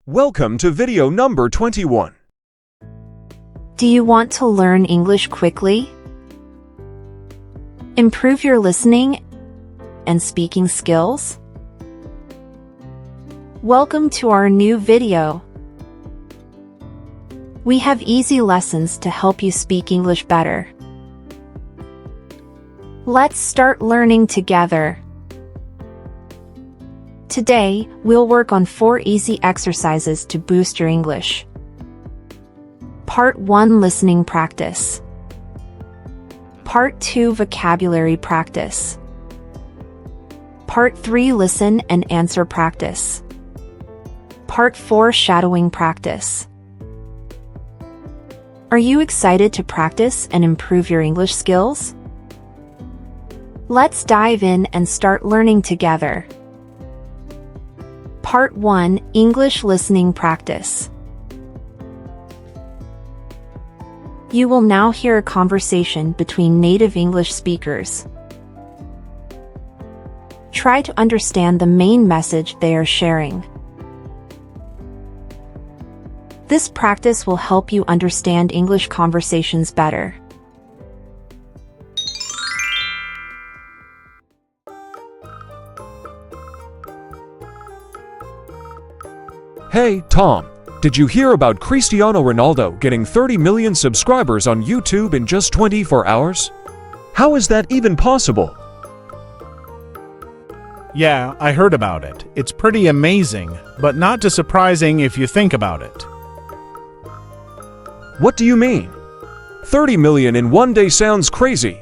Welcome to video number 21. Do you want to learn English quickly? Improve your listening and speaking skills? Welcome to our new video. We have easy lessons to help you speak English better. Let's start learning together. Today, we'll work on 4 easy exercises to boost your English. Part 1 Listening Practice. Part 2 Vocabulary Practice. Part 3 Listen and Answer Practice. Part 4 Shadowing Practice. Are you excited to practice and improve your English skills? Let's dive in and start learning together. Part 1 English Listening Practice. You will now hear a conversation between native English speakers. Try to understand the main message they are sharing. This practice will help you understand English conversations better. Hey, Tom, did you hear about Cristiano Ronaldo getting 30 million subscribers on YouTube in just 24 hours? How is that even possible? Yeah, I heard about it. It's pretty amazing, but not too surprising if you think about it. What do you mean? 30 million in one day sounds crazy.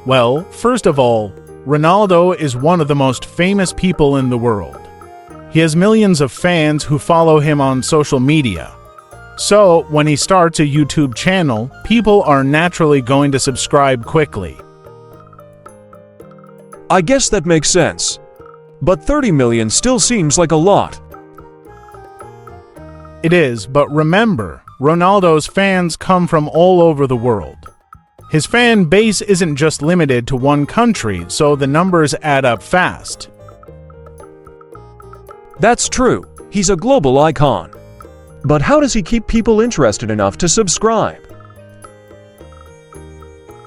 Well, first of all, Ronaldo is one of the most famous people in the world. He has millions of fans who follow him on social media. So, when he starts a YouTube channel, people are naturally going to subscribe quickly. I guess that makes sense. But 30 million still seems like a lot. It is, but remember, Ronaldo's fans come from all over the world. His fan base isn't just limited to one country, so the numbers add up fast. That's true. He's a global icon. But how does he keep people interested enough to subscribe?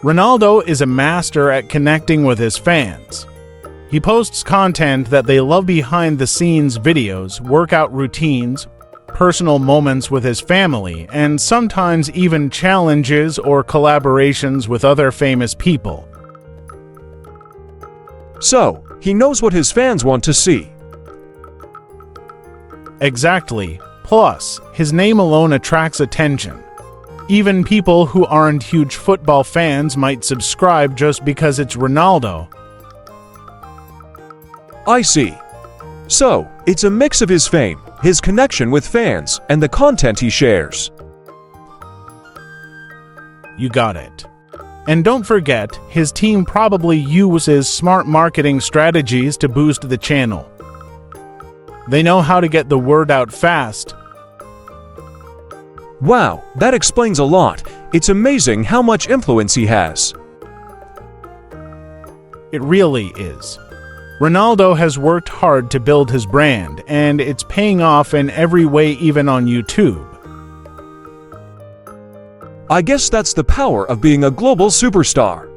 Ronaldo is a master at connecting with his fans. He posts content that they love, behind-the-scenes videos, workout routines, personal moments with his family, and sometimes even challenges or collaborations with other famous people. So, he knows what his fans want to see. Exactly. Plus, his name alone attracts attention. Even people who aren't huge football fans might subscribe just because it's Ronaldo. I see. So, it's a mix of his fame, his connection with fans, and the content he shares. You got it. And don't forget, his team probably uses smart marketing strategies to boost the channel. They know how to get the word out fast. Wow, that explains a lot. It's amazing how much influence he has. It really is. Ronaldo has worked hard to build his brand, and it's paying off in every way, even on YouTube. I guess that's the power of being a global superstar.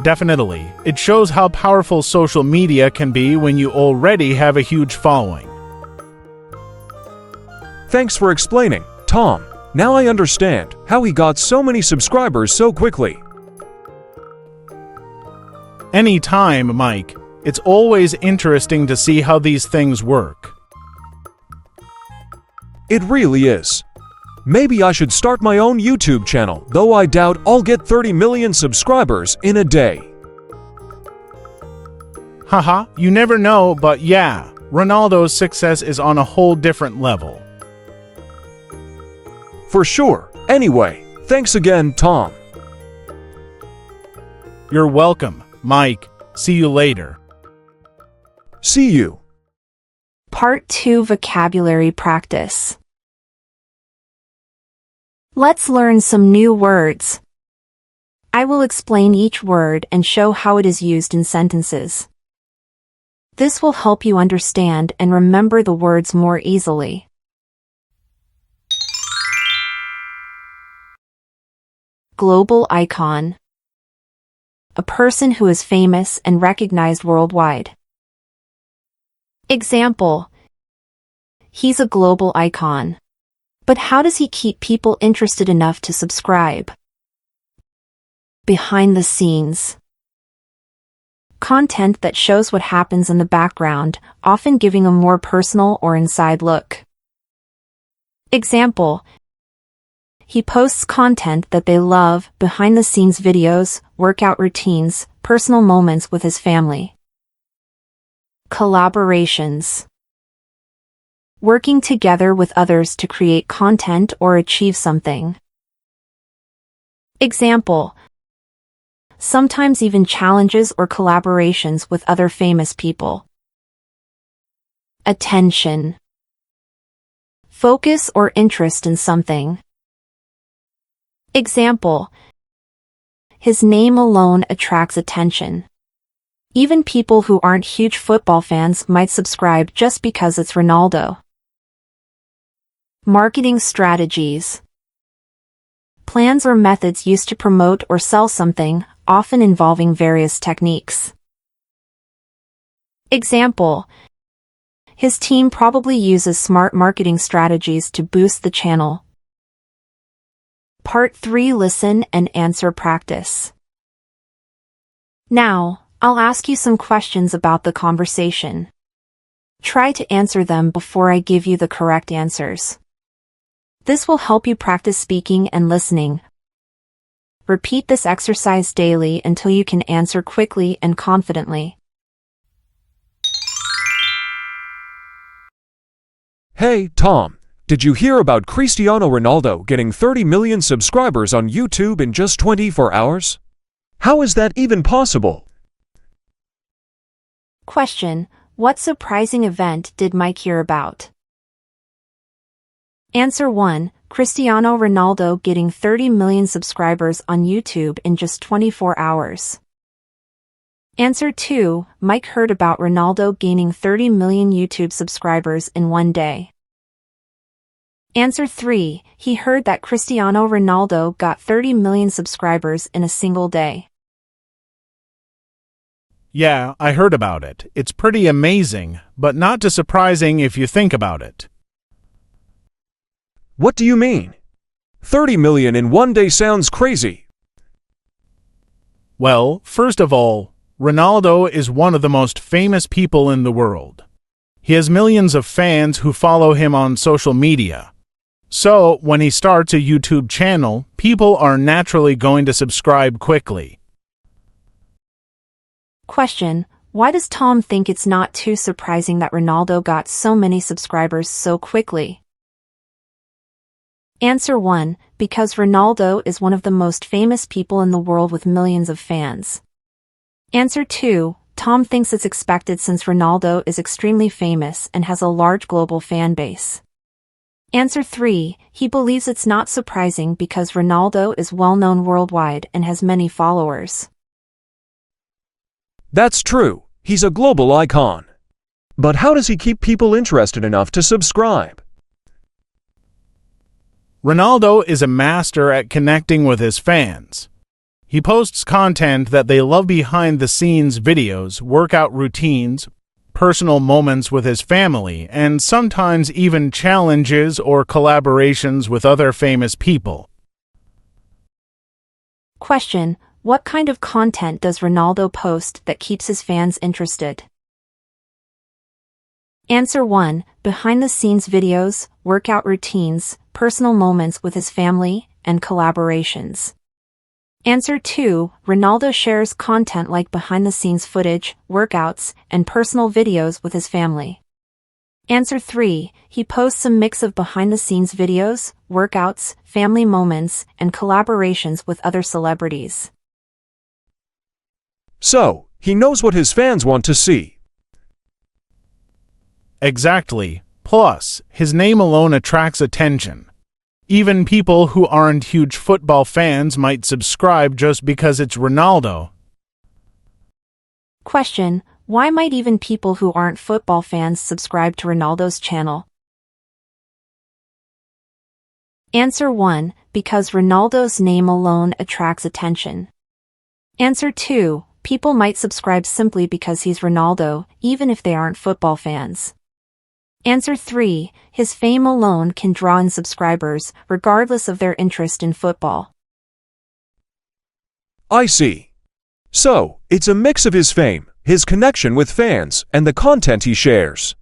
Definitely. It shows how powerful social media can be when you already have a huge following. Thanks for explaining, Tom. Now I understand how he got so many subscribers so quickly. Anytime, Mike. It's always interesting to see how these things work. It really is. Maybe I should start my own YouTube channel, though I doubt I'll get 30 million subscribers in a day. Haha, you never know, but yeah, Ronaldo's success is on a whole different level. For sure. Anyway, thanks again, Tom. You're welcome, Mike. See you later. See you. Part 2 Vocabulary Practice. Let's learn some new words. I will explain each word and show how it is used in sentences. This will help you understand and remember the words more easily. Global icon. A person who is famous and recognized worldwide. Example: he's a global icon. But how does he keep people interested enough to subscribe? Behind the scenes. Content that shows what happens in the background, often giving a more personal or inside look. Example: he posts content that they love, behind-the-scenes videos, workout routines, personal moments with his family. Collaborations. Working together with others to create content or achieve something. Example: sometimes even challenges or collaborations with other famous people. Attention. Focus or interest in something. Example: his name alone attracts attention. Even people who aren't huge football fans might subscribe just because it's Ronaldo. Marketing strategies. Plans or methods used to promote or sell something, often involving various techniques. Example: his team probably uses smart marketing strategies to boost the channel. Part 3: Listen and Answer Practice. Now, I'll ask you some questions about the conversation. Try to answer them before I give you the correct answers. This will help you practice speaking and listening. Repeat this exercise daily until you can answer quickly and confidently. Hey, Tom, did you hear about Cristiano Ronaldo getting 30 million subscribers on YouTube in just 24 hours? How is that even possible? Question: what surprising event did Mike hear about? Answer 1. Cristiano Ronaldo getting 30 million subscribers on YouTube in just 24 hours. Answer 2. Mike heard about Ronaldo gaining 30 million YouTube subscribers in one day. Answer 3. He heard that Cristiano Ronaldo got 30 million subscribers in a single day. Yeah, I heard about it. It's pretty amazing, but not too surprising if you think about it. What do you mean? 30 million in one day sounds crazy. Well, first of all, Ronaldo is one of the most famous people in the world. He has millions of fans who follow him on social media. So, when he starts a YouTube channel, people are naturally going to subscribe quickly. Question: why does Tom think it's not too surprising that Ronaldo got so many subscribers so quickly? Answer 1. Because Ronaldo is one of the most famous people in the world with millions of fans. Answer 2. Tom thinks it's expected since Ronaldo is extremely famous and has a large global fan base. Answer 3. He believes it's not surprising because Ronaldo is well known worldwide and has many followers. That's true. He's a global icon. But how does he keep people interested enough to subscribe? Ronaldo is a master at connecting with his fans. He posts content that they love, behind-the-scenes videos, workout routines, personal moments with his family, and sometimes even challenges or collaborations with other famous people. Question: what kind of content does Ronaldo post that keeps his fans interested? Answer 1. Behind-the-scenes videos, workout routines, personal moments with his family, and collaborations. Answer 2. Ronaldo shares content like behind-the-scenes footage, workouts, and personal videos with his family. Answer 3. He posts a mix of behind-the-scenes videos, workouts, family moments, and collaborations with other celebrities. So, he knows what his fans want to see. Exactly. Plus, his name alone attracts attention. Even people who aren't huge football fans might subscribe just because it's Ronaldo. Question: Why might even people who aren't football fans subscribe to Ronaldo's channel? Answer 1. Because Ronaldo's name alone attracts attention. Answer 2. People might subscribe simply because he's Ronaldo, even if they aren't football fans. Answer 3. His fame alone can draw in subscribers, regardless of their interest in football. I see. So, it's a mix of his fame, his connection with fans, and the content he shares.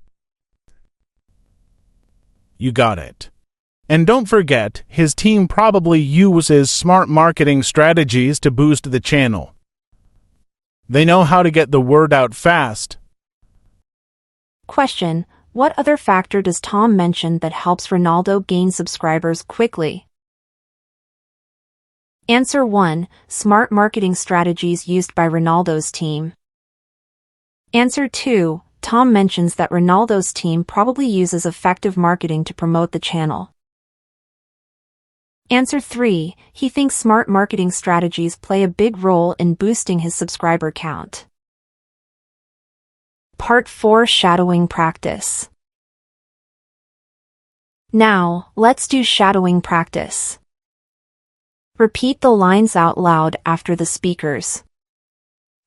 You got it. And don't forget, his team probably uses smart marketing strategies to boost the channel. They know how to get the word out fast. Question: what other factor does Tom mention that helps Ronaldo gain subscribers quickly? Answer 1. Smart marketing strategies used by Ronaldo's team. Answer 2. Tom mentions that Ronaldo's team probably uses effective marketing to promote the channel. Answer 3. He thinks smart marketing strategies play a big role in boosting his subscriber count. Part 4: Shadowing Practice. Now, let's do shadowing practice. Repeat the lines out loud after the speakers.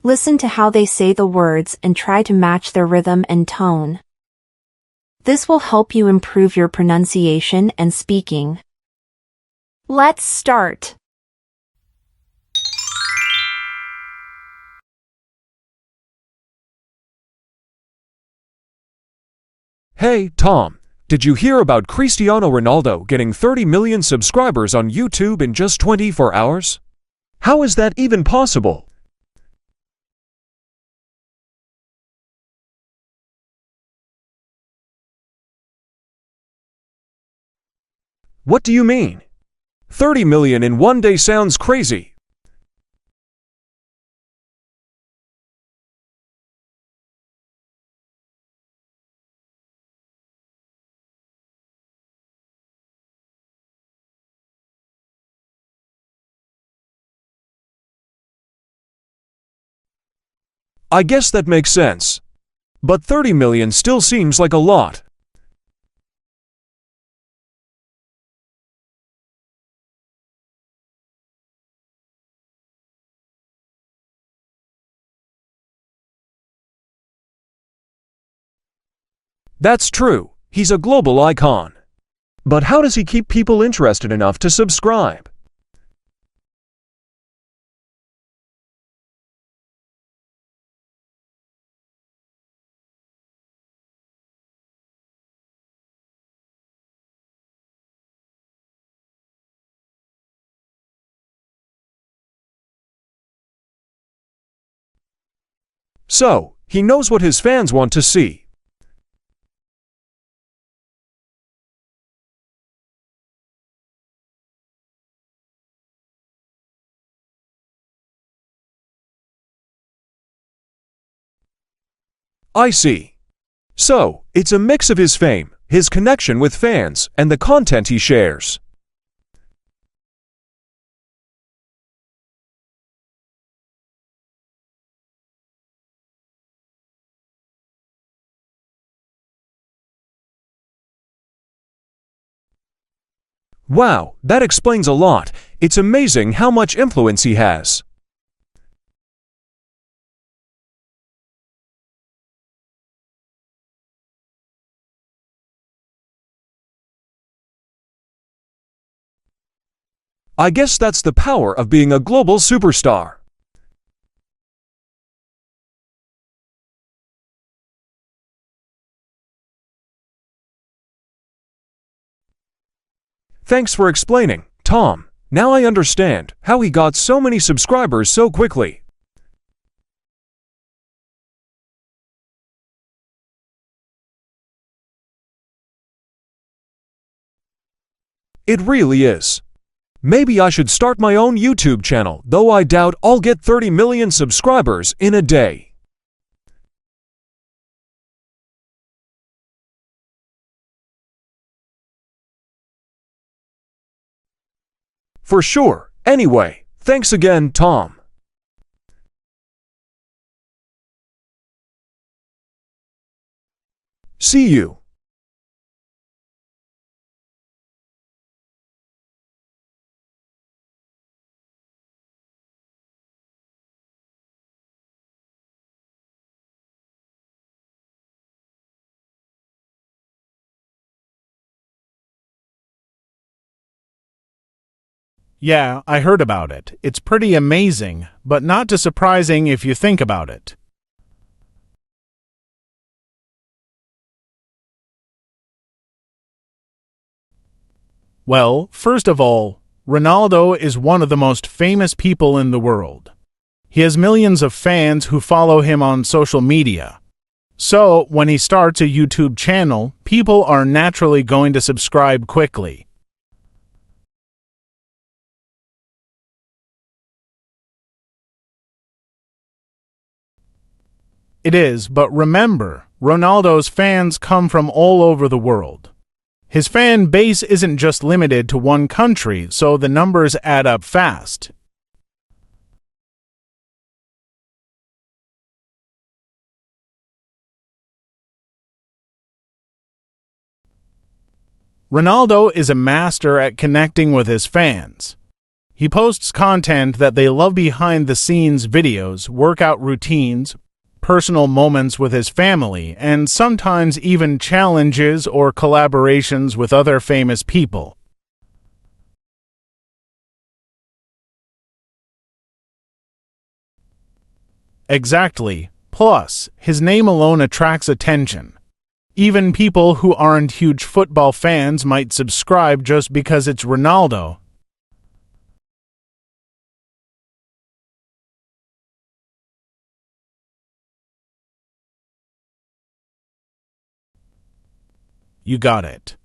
Listen to how they say the words and try to match their rhythm and tone. This will help you improve your pronunciation and speaking. Let's start. Hey, Tom, did you hear about Cristiano Ronaldo getting 30 million subscribers on YouTube in just 24 hours? How is that even possible? What do you mean? 30 million in one day sounds crazy. I guess that makes sense. But 30 million still seems like a lot. That's true, he's a global icon. But how does he keep people interested enough to subscribe? So, he knows what his fans want to see. I see. So, it's a mix of his fame, his connection with fans, and the content he shares. Wow, that explains a lot. It's amazing how much influence he has. I guess that's the power of being a global superstar. Thanks for explaining, Tom. Now I understand how he got so many subscribers so quickly. It really is. Maybe I should start my own YouTube channel, though I doubt I'll get 30 million subscribers in a day. For sure. Anyway, thanks again, Tom. See you. Yeah, I heard about it. It's pretty amazing, but not too surprising if you think about it. Well, first of all, Ronaldo is one of the most famous people in the world. He has millions of fans who follow him on social media. So, when he starts a YouTube channel, people are naturally going to subscribe quickly. It is, but remember, Ronaldo's fans come from all over the world. His fan base isn't just limited to one country, so the numbers add up fast. Ronaldo is a master at connecting with his fans. He posts content that they love behind-the-scenes videos, workout routines, personal moments with his family, and sometimes even challenges or collaborations with other famous people. Exactly. Plus, his name alone attracts attention. Even people who aren't huge football fans might subscribe just because it's Ronaldo. You got it.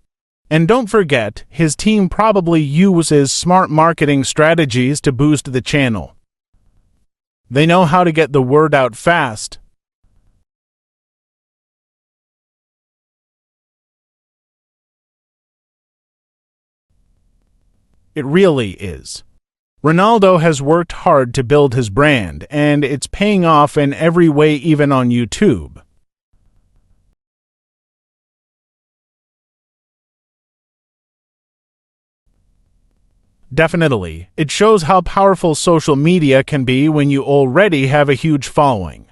And don't forget, his team probably uses smart marketing strategies to boost the channel. They know how to get the word out fast. It really is. Ronaldo has worked hard to build his brand, and it's paying off in every way, even on YouTube. Definitely, it shows how powerful social media can be when you already have a huge following.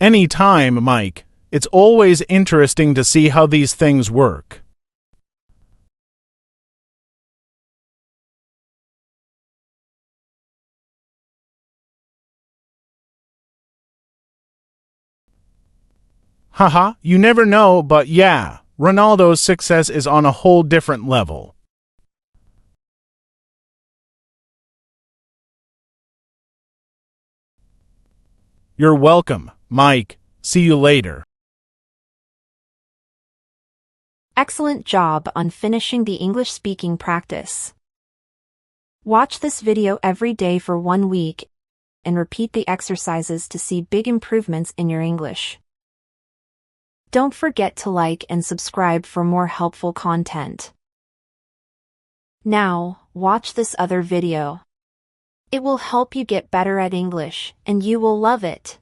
Anytime, Mike. It's always interesting to see how these things work. Haha, you never know, but yeah, Ronaldo's success is on a whole different level. You're welcome, Mike. See you later. Excellent job on finishing the English speaking practice. Watch this video every day for 1 week and repeat the exercises to see big improvements in your English. Don't forget to like and subscribe for more helpful content. Now, watch this other video. It will help you get better at English, and you will love it.